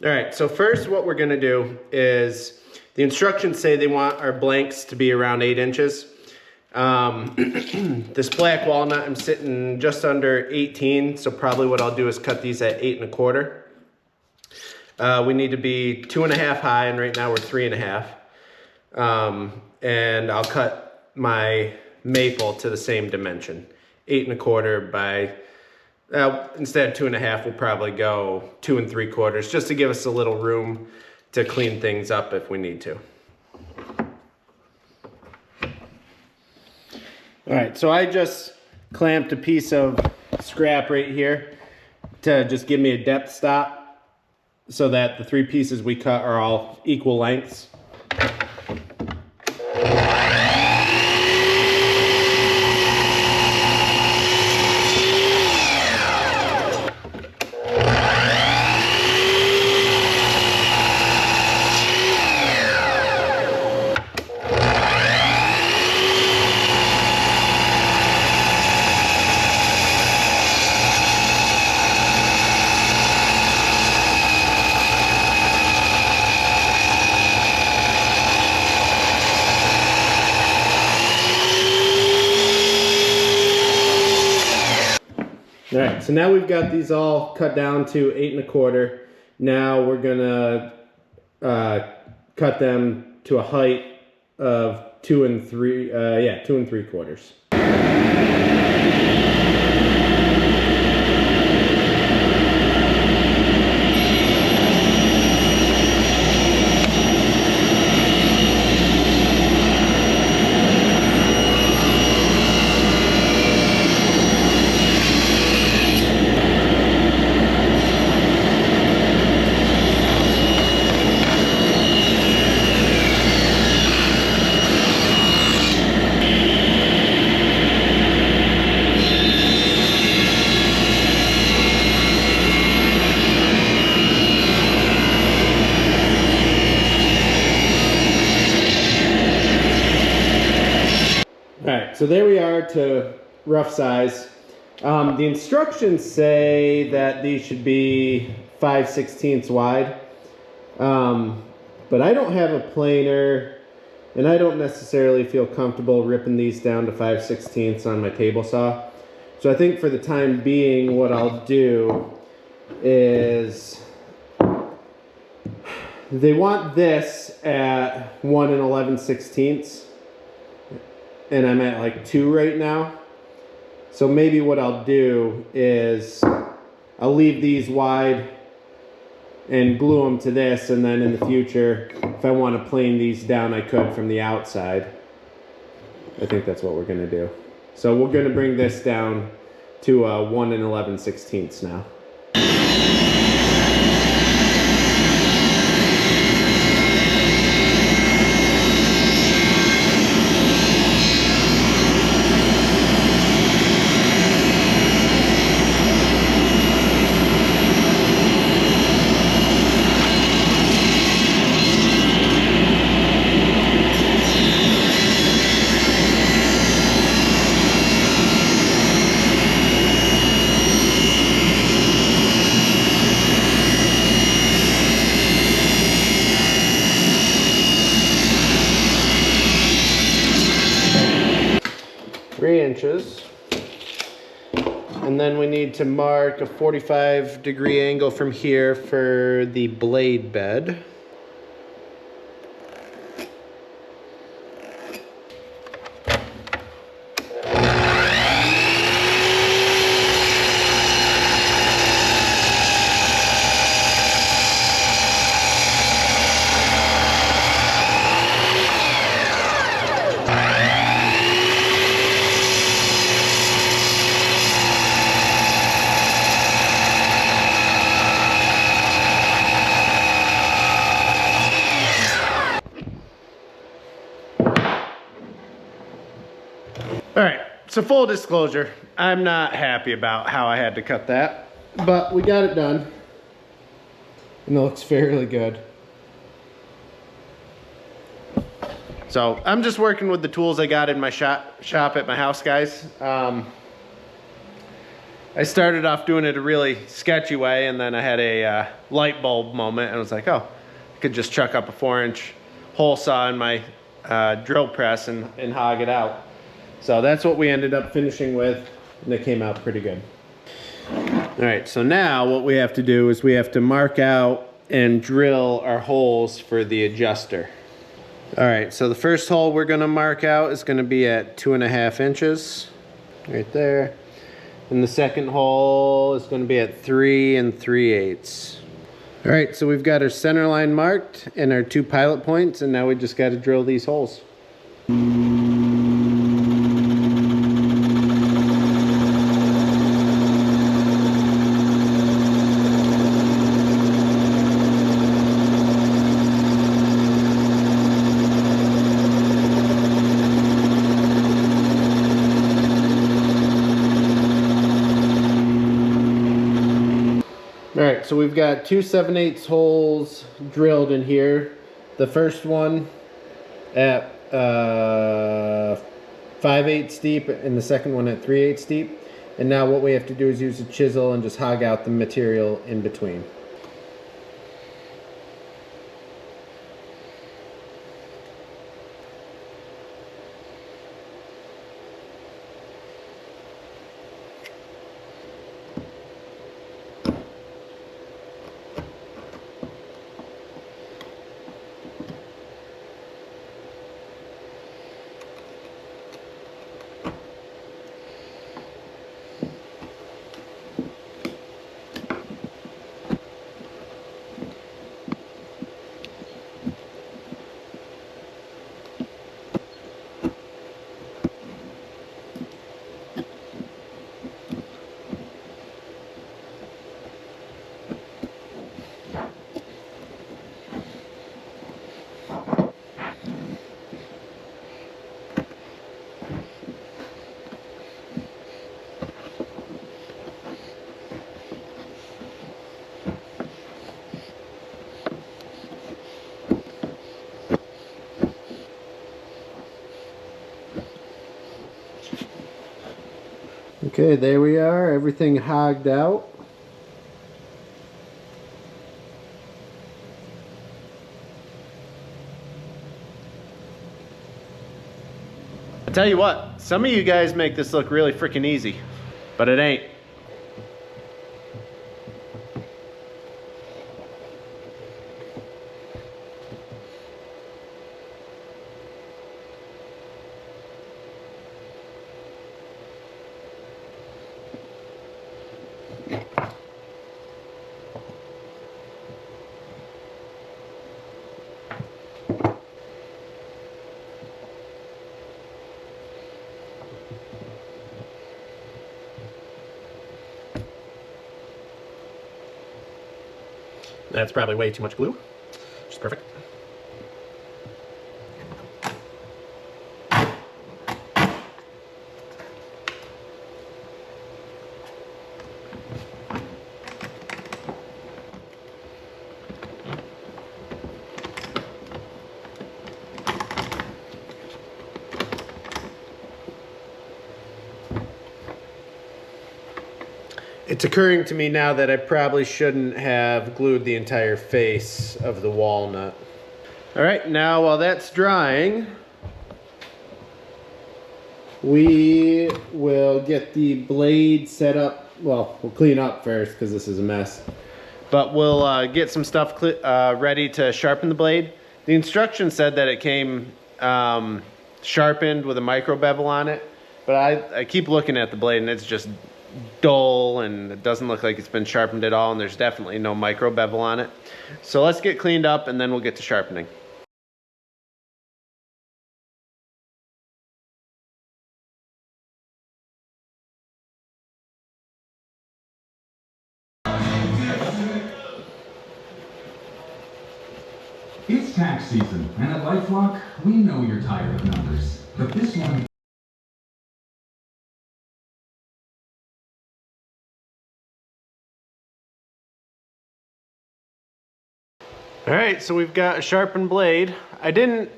All right, so first what we're gonna do is, the instructions say they want our blanks to be around 8 inches. This black walnut, I'm sitting just under 18, so probably what I'll do is cut these at 8 1/4. We need to be 2.5 high, and right now we're 3.5. And I'll cut my maple to the same dimension, 8 1/4 by, instead of 2.5, we'll probably go 2 3/4, just to give us a little room to clean things up if we need to. All right, so I just clamped a piece of scrap right here to just give me a depth stop so that the 3 pieces we cut are all equal lengths. All right, so now we've got these all cut down to 8 1/4. Now we're gonna cut them to a height of 2 3/4. Alright, so there we are to rough size. The instructions say that these should be 5/16 wide. But I don't have a planer, and I don't necessarily feel comfortable ripping these down to 5/16 on my table saw. So I think for the time being, what I'll do is, they want this at 1 11/16. And I'm at like 2 right now. So maybe what I'll do is I'll leave these wide and glue them to this, and then in the future, if I want to plane these down, I could from the outside. I think that's what we're gonna do. So we're gonna bring this down to 1 11/16 now. Inches, and then we need to mark a 45-degree angle from here for the blade bed. All right, so full disclosure, I'm not happy about how I had to cut that, but we got it done, and it looks fairly good. So I'm just working with the tools I got in my shop at my house, guys. I started off doing it a really sketchy way, and then I had a light bulb moment, and I was like, oh, I could just chuck up a 4-inch hole saw in my drill press and hog it out. So that's what we ended up finishing with, and it came out pretty good. All right, so now what we have to do is we have to mark out and drill our holes for the adjuster. All right, so the first hole we're gonna mark out is gonna be at 2.5 inches, right there. And the second hole is gonna be at 3 3/8. All right, so we've got our center line marked and our 2 pilot points, and now we just gotta drill these holes. All right, so we've got 2 7/8 holes drilled in here. The first one at 5/8 deep and the second one at 3/8 deep. And now what we have to do is use a chisel and just hog out the material in between. Okay, there we are, everything hogged out. I tell you what, some of you guys make this look really freaking easy, but it ain't. That's probably way too much glue, which is perfect. It's occurring to me now that I probably shouldn't have glued the entire face of the walnut. All right, now while that's drying, we will get the blade set up. Well, we'll clean up first because this is a mess. But we'll get some stuff ready to sharpen the blade. The instructions said that it came sharpened with a micro bevel on it, but I keep looking at the blade and it's just dull and it doesn't look like it's been sharpened at all, and there's definitely no micro bevel on it. So let's get cleaned up and then we'll get to sharpening. It's tax season, and at LifeLock, we know you're tired of numbers, but this one... All right, so we've got a sharpened blade.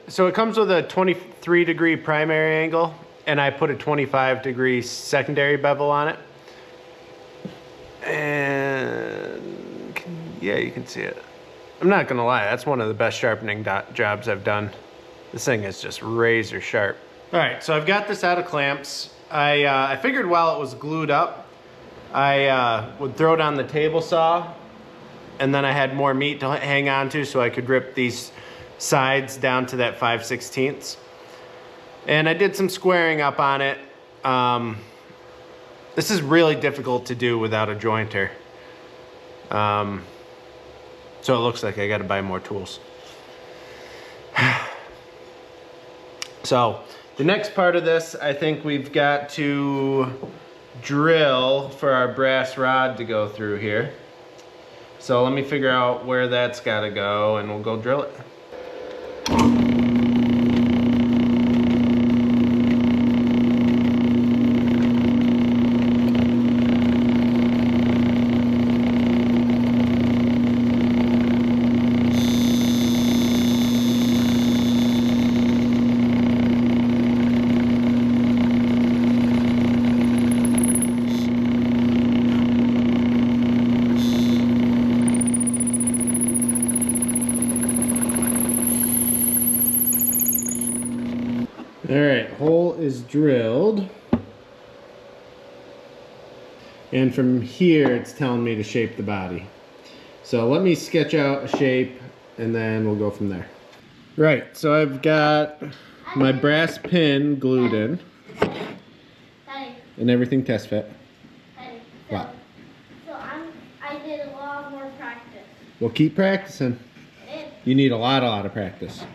So it comes with a 23-degree primary angle, and I put a 25-degree secondary bevel on it. And yeah, you can see it. I'm not gonna lie, that's one of the best sharpening jobs I've done. This thing is just razor sharp. All right, so I've got this out of clamps. I figured while it was glued up, I would throw it on the table saw, and then I had more meat to hang on to so I could rip these sides down to that 5/16. And I did some squaring up on it. This is really difficult to do without a jointer. So it looks like I gotta buy more tools. So the next part of this, I think we've got to drill for our brass rod to go through here. So let me figure out where that's gotta go and we'll go drill it. All right, hole is drilled. And from here, it's telling me to shape the body. So let me sketch out a shape and then we'll go from there. Right, so I've got my brass pin glued in. And everything test fit. What? So I did a lot more practice. Well, keep practicing. You need a lot of practice.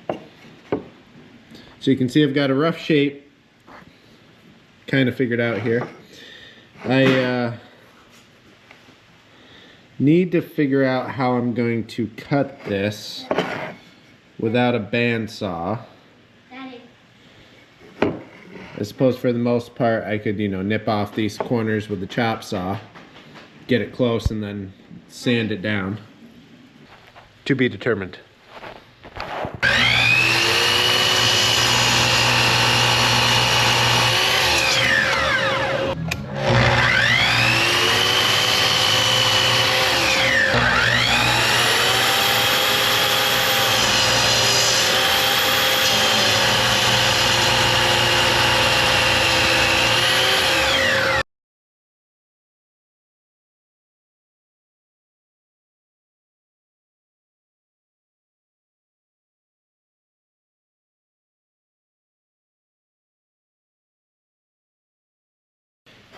So you can see I've got a rough shape kind of figured out here. I need to figure out how I'm going to cut this without a bandsaw. Daddy. I suppose for the most part I could, you know, nip off these corners with the chop saw, get it close, and then sand it down. To be determined.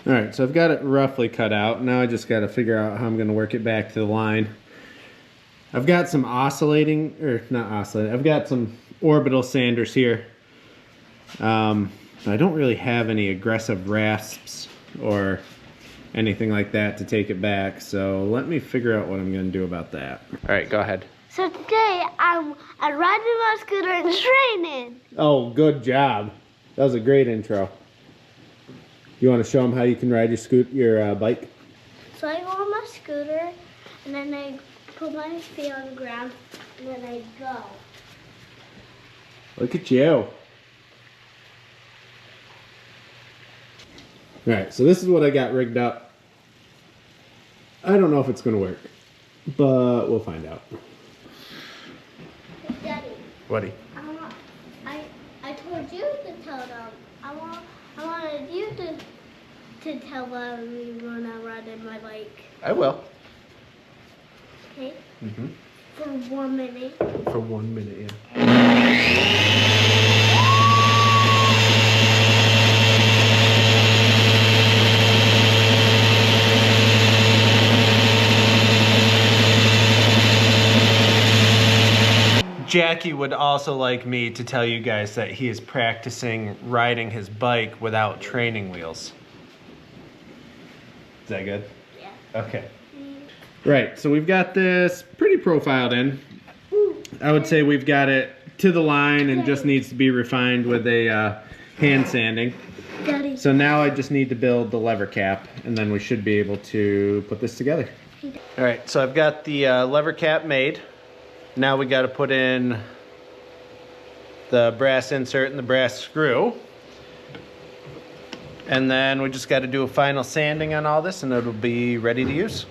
All right, so I've got it roughly cut out. Now I just got to figure out how I'm going to work it back to the line. I've got some I've got some orbital sanders here. I don't really have any aggressive rasps or anything like that to take it back, so let me figure out what I'm going to do about that. All right, go ahead. So today I'm riding my scooter and training. Oh, good job. That was a great intro. You want to show them how you can ride your bike? So I go on my scooter and then I put my feet on the ground and then I go. Look at you. All right, so this is what I got rigged up. I don't know if it's going to work, but we'll find out. Daddy. Buddy. I told you to tell them. I wanted you to tell them when I'm riding my bike. I will. Okay? Mm-hmm. For 1 minute. For 1 minute, yeah. Jackie would also like me to tell you guys that he is practicing riding his bike without training wheels. Is that good? Yeah. Okay. Right, so we've got this pretty profiled in. I would say we've got it to the line and just needs to be refined with a hand sanding. Daddy. So now I just need to build the lever cap and then we should be able to put this together. All right, so I've got the lever cap made. Now we got to put in the brass insert and the brass screw. And then we just got to do a final sanding on all this and it'll be ready to use.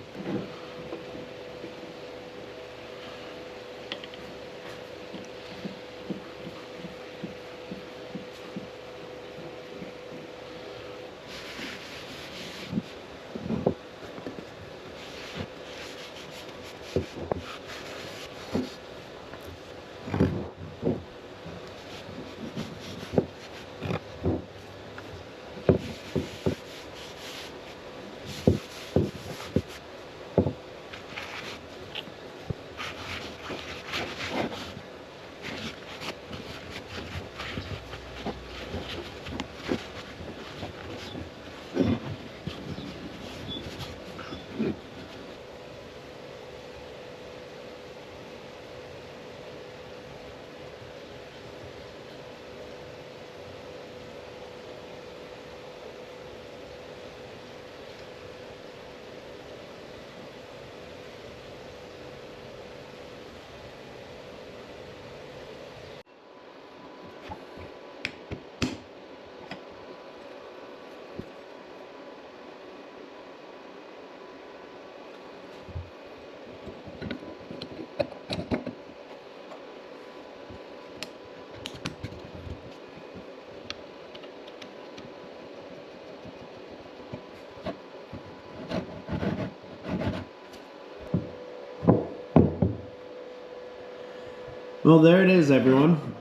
Well, there it is, everyone.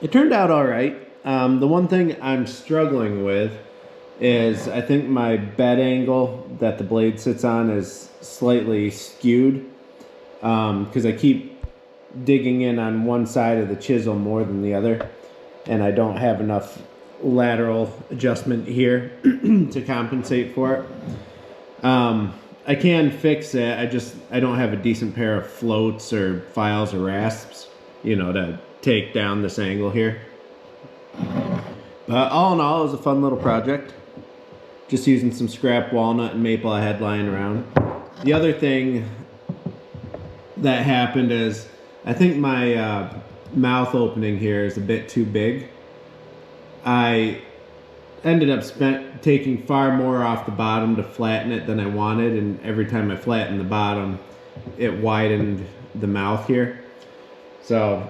It turned out all right. The one thing I'm struggling with is I think my bed angle that the blade sits on is slightly skewed because I keep digging in on one side of the chisel more than the other, and I don't have enough lateral adjustment here to compensate for it. I can fix it. I don't have a decent pair of floats or files or rasps, you know, to take down this angle here. But all in all, it was a fun little project. Just using some scrap walnut and maple I had lying around. The other thing that happened is I think my mouth opening here is a bit too big. I ended up taking far more off the bottom to flatten it than I wanted, and every time I flattened the bottom it widened the mouth here. So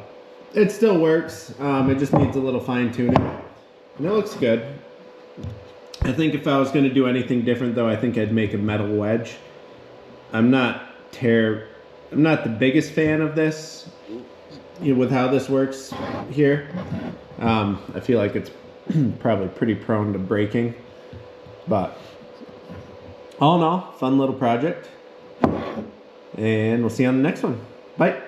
it still works, it just needs a little fine-tuning, and it looks good. I think if I was going to do anything different though, I think I'd make a metal wedge. I'm not the biggest fan of this, you know, with how this works here. I feel like it's probably pretty prone to breaking, but all in all, fun little project, and we'll see you on the next one. Bye.